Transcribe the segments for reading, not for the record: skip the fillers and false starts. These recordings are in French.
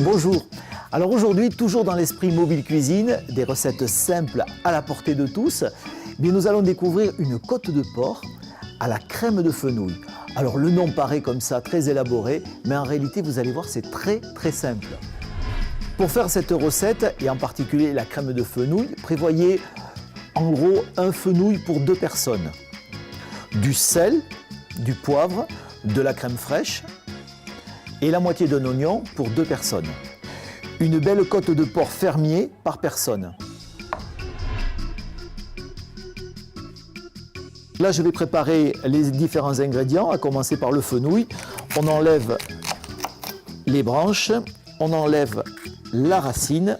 Bonjour. Alors aujourd'hui, toujours dans l'esprit Mobile Cuisine, des recettes simples à la portée de tous, nous allons découvrir une côte de porc à la crème de fenouil. Alors le nom paraît comme ça très élaboré, mais en réalité vous allez voir c'est très simple. Pour faire cette recette, et en particulier la crème de fenouil, prévoyez en gros un fenouil pour 2 personnes. Du sel, du poivre, de la crème fraîche et la moitié d'un oignon pour 2 personnes. Une belle côte de porc fermier par personne. Là, je vais préparer les différents ingrédients, à commencer par le fenouil. On enlève les branches, on enlève la racine.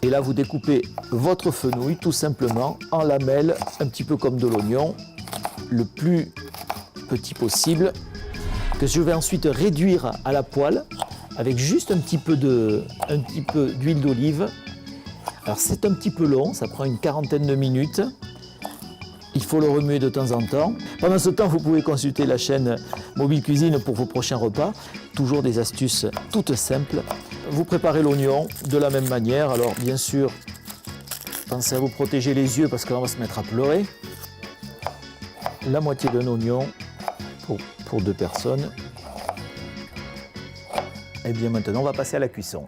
Et là, vous découpez votre fenouil tout simplement en lamelles, un petit peu comme de l'oignon, le plus petit possible, que je vais ensuite réduire à la poêle avec juste un petit peu d'huile d'olive. Alors c'est un petit peu long, ça prend une quarantaine de minutes. Il faut le remuer de temps en temps. Pendant ce temps, vous pouvez consulter la chaîne Mobile Cuisine pour vos prochains repas. Toujours des astuces toutes simples. Vous préparez l'oignon de la même manière. Alors bien sûr, pensez à vous protéger les yeux parce que là on va se mettre à pleurer. La moitié d'un oignon pour 2 personnes. Et bien maintenant, on va passer à la cuisson.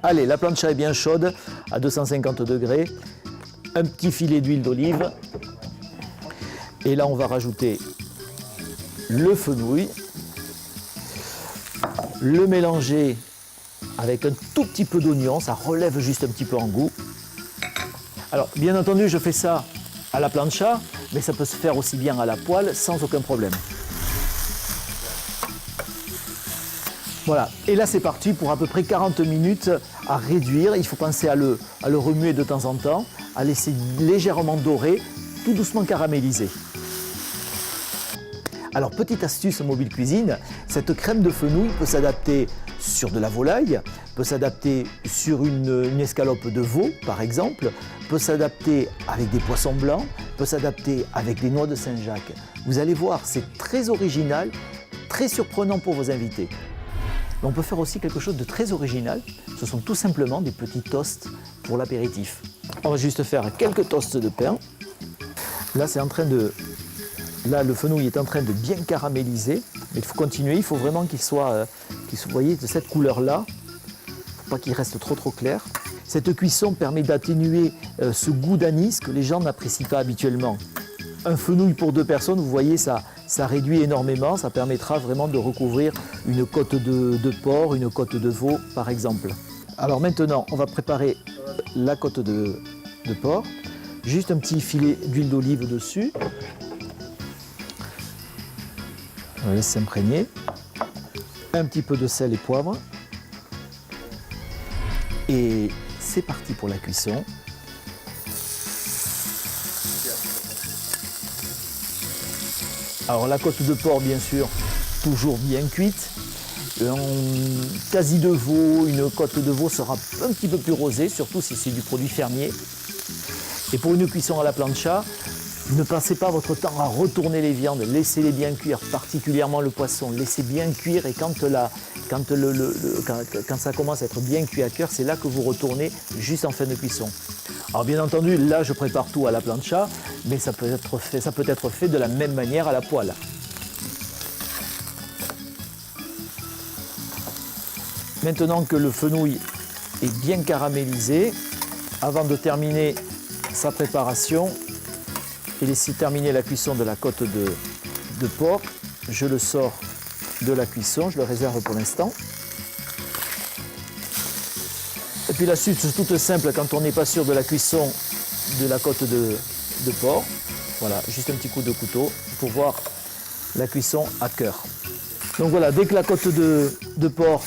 Allez, la plancha est bien chaude, à 250 degrés. Un petit filet d'huile d'olive. Et là, on va rajouter le fenouil. Le mélanger avec un tout petit peu d'oignon, ça relève juste un petit peu en goût. Alors, bien entendu, je fais ça à la plancha, mais ça peut se faire aussi bien à la poêle sans aucun problème. Voilà, et là c'est parti pour à peu près 40 minutes à réduire. Il faut penser à le remuer de temps en temps, à laisser légèrement dorer, tout doucement caraméliser. Alors petite astuce Mobile Cuisine, cette crème de fenouil peut s'adapter sur de la volaille, peut s'adapter sur une escalope de veau par exemple, peut s'adapter avec des poissons blancs, peut s'adapter avec des noix de Saint-Jacques. Vous allez voir, c'est très original, très surprenant pour vos invités. On peut faire aussi quelque chose de très original, ce sont tout simplement des petits toasts pour l'apéritif. On va juste faire quelques toasts de pain. Là, le fenouil est en train de bien caraméliser, mais il faut continuer, il faut vraiment qu'il soit, vous voyez, de cette couleur-là. Il ne faut pas qu'il reste trop clair. Cette cuisson permet d'atténuer ce goût d'anis que les gens n'apprécient pas habituellement. Un fenouil pour 2 personnes, vous voyez, ça réduit énormément, ça permettra vraiment de recouvrir une côte de porc, une côte de veau par exemple. Alors maintenant, on va préparer la côte de porc. Juste un petit filet d'huile d'olive dessus. On laisse s'imprégner. Un petit peu de sel et poivre. Et c'est parti pour la cuisson. Alors la côte de porc, bien sûr, toujours bien cuite. Quasi de veau, une côte de veau sera un petit peu plus rosée, surtout si c'est du produit fermier. Et pour une cuisson à la plancha, ne passez pas votre temps à retourner les viandes, laissez-les bien cuire, particulièrement le poisson. Laissez bien cuire et quand ça commence à être bien cuit à cœur, c'est là que vous retournez juste en fin de cuisson. Alors bien entendu, là je prépare tout à la plancha, mais ça peut être fait de la même manière à la poêle. Maintenant que le fenouil est bien caramélisé, avant de terminer sa préparation et laisser terminer la cuisson de la côte de porc, je le sors de la cuisson, je le réserve pour l'instant. Et puis l'astuce toute simple quand on n'est pas sûr de la cuisson de la côte de porc. Voilà, juste un petit coup de couteau pour voir la cuisson à cœur. Donc voilà, dès que la côte de porc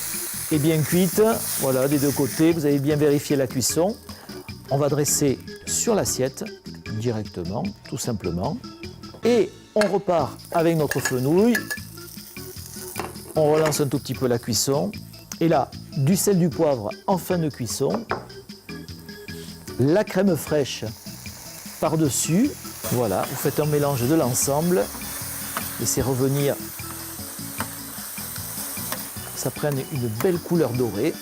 est bien cuite, voilà, des 2 côtés, vous avez bien vérifié la cuisson. On va dresser sur l'assiette directement, tout simplement. Et on repart avec notre fenouil. On relance un tout petit peu la cuisson. Et là, du sel, du poivre en fin de cuisson. La crème fraîche par-dessus. Voilà, vous faites un mélange de l'ensemble. Laissez revenir ça prenne une belle couleur dorée.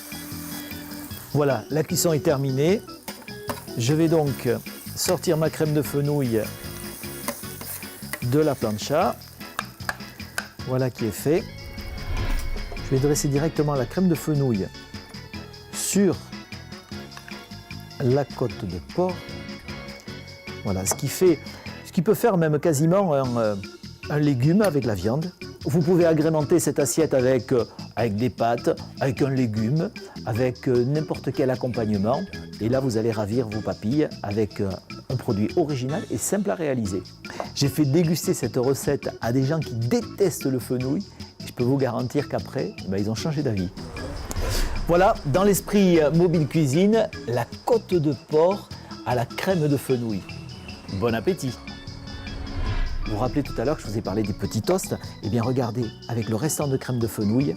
Voilà, la cuisson est terminée. Je vais donc sortir ma crème de fenouil de la plancha. Voilà qui est fait. Je vais dresser directement la crème de fenouil sur la côte de porc. Voilà, ce qui peut faire même quasiment un légume avec la viande. Vous pouvez agrémenter cette assiette avec des pâtes, avec un légume, avec n'importe quel accompagnement. Et là, vous allez ravir vos papilles avec un produit original et simple à réaliser. J'ai fait déguster cette recette à des gens qui détestent le fenouil. Et je peux vous garantir qu'après, ils ont changé d'avis. Voilà, dans l'esprit Mobile Cuisine, la côte de porc à la crème de fenouil. Bon appétit! Vous vous rappelez tout à l'heure que je vous ai parlé des petits toasts? Eh bien regardez, avec le restant de crème de fenouil,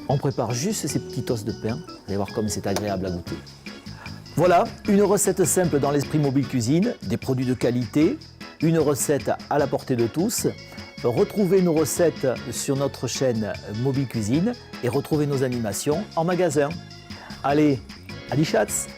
on prépare juste ces petits toasts de pain. Vous allez voir comme c'est agréable à goûter. Voilà, une recette simple dans l'esprit Mobile Cuisine, des produits de qualité, une recette à la portée de tous. Retrouvez nos recettes sur notre chaîne Mobile Cuisine et retrouvez nos animations en magasin. Allez, à die Schatz!